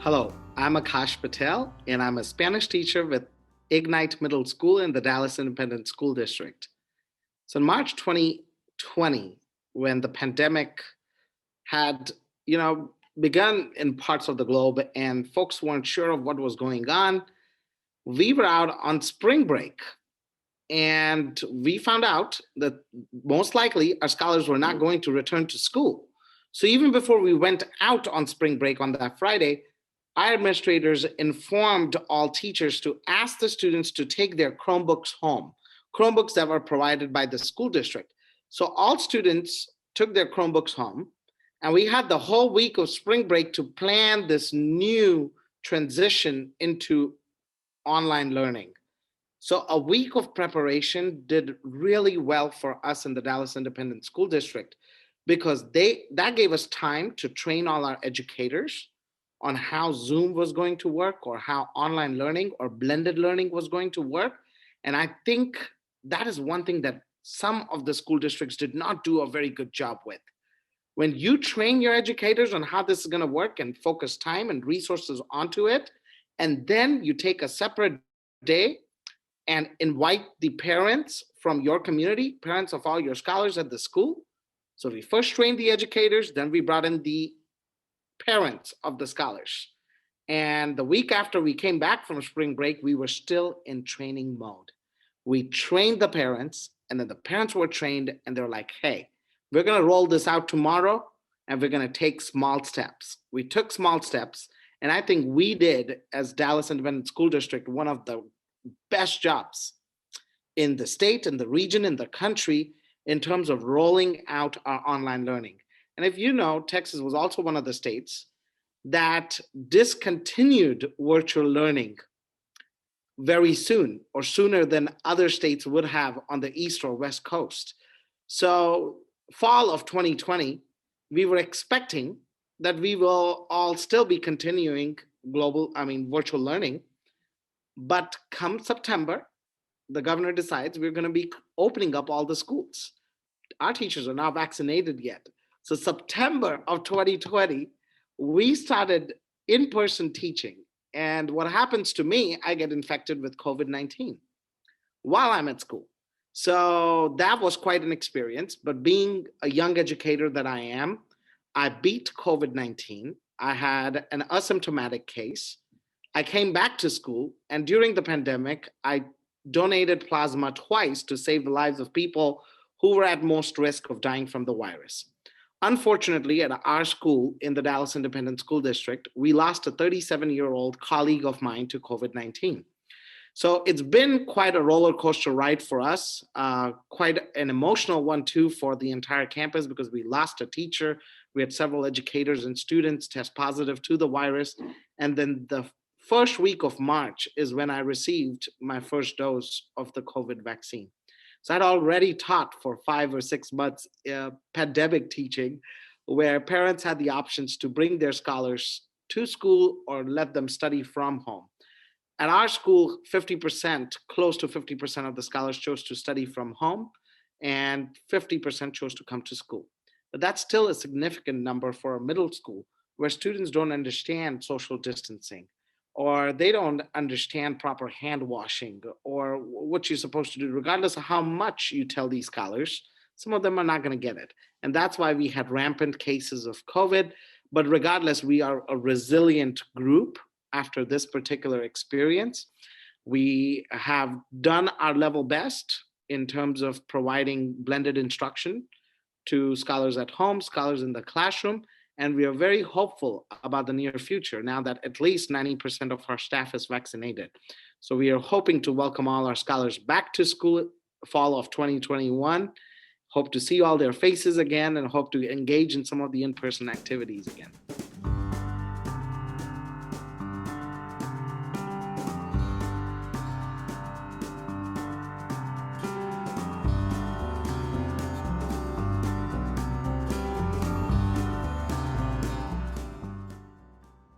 Hello, I'm Akash Patel, and I'm a Spanish teacher with Ignite Middle School in the Dallas Independent School District. So in March 2020, when the pandemic had, begun in parts of the globe and folks weren't sure of what was going on, we were out on spring break. And we found out that most likely our scholars were not going to return to school. So even before we went out on spring break on that Friday, our administrators informed all teachers to ask the students to take their Chromebooks home, Chromebooks that were provided by the school district. So all students took their Chromebooks home, and we had the whole week of spring break to plan this new transition into online learning. So a week of preparation did really well for us in the Dallas Independent School District because that gave us time to train all our educators on how Zoom was going to work or how online learning or blended learning was going to work. And I think that is one thing that some of the school districts did not do a very good job with. When you train your educators on how this is going to work and focus time and resources onto it, and then you take a separate day and invite the parents from your community, parents of all your scholars at the school. So we first trained the educators, then we brought in the parents of the scholars. And the week after we came back from spring break, we were still in training mode. We trained the parents, and then the parents were trained, and they're like, hey, we're going to roll this out tomorrow, and we're going to take small steps. We took small steps, and I think we did, as Dallas Independent School District, one of the best jobs in the state, in the region, in the country, in terms of rolling out our online learning. And if you know, Texas was also one of the states that discontinued virtual learning very soon, or sooner than other states would have on the East or West Coast. So fall of 2020, we were expecting that we will all still be continuing virtual learning. But come September, the governor decides we're going to be opening up all the schools. Our teachers are not vaccinated yet. So September of 2020, we started in-person teaching. And what happens to me, I get infected with COVID-19 while I'm at school. So that was quite an experience. But being a young educator that I am, I beat COVID-19. I had an asymptomatic case. I came back to school, and during the pandemic, I donated plasma twice to save the lives of people who were at most risk of dying from the virus. Unfortunately, at our school in the Dallas Independent School District, we lost a 37-year-old colleague of mine to COVID-19. So it's been quite a roller coaster ride for us, quite an emotional one too for the entire campus because we lost a teacher. We had several educators and students test positive to the virus. And then the first week of March is when I received my first dose of the COVID vaccine. So I'd already taught for 5 or 6 months pandemic teaching, where parents had the options to bring their scholars to school or let them study from home. At our school, 50%, close to 50% of the scholars chose to study from home, and 50% chose to come to school. But that's still a significant number for a middle school where students don't understand social distancing, or they don't understand proper hand washing or what you're supposed to do, regardless of how much you tell these scholars, some of them are not going to get it. And that's why we had rampant cases of COVID. But regardless, we are a resilient group after this particular experience. We have done our level best in terms of providing blended instruction to scholars at home, scholars in the classroom, and we are very hopeful about the near future now that at least 90% of our staff is vaccinated. So we are hoping to welcome all our scholars back to school fall of 2021. Hope to see all their faces again and hope to engage in some of the in-person activities again.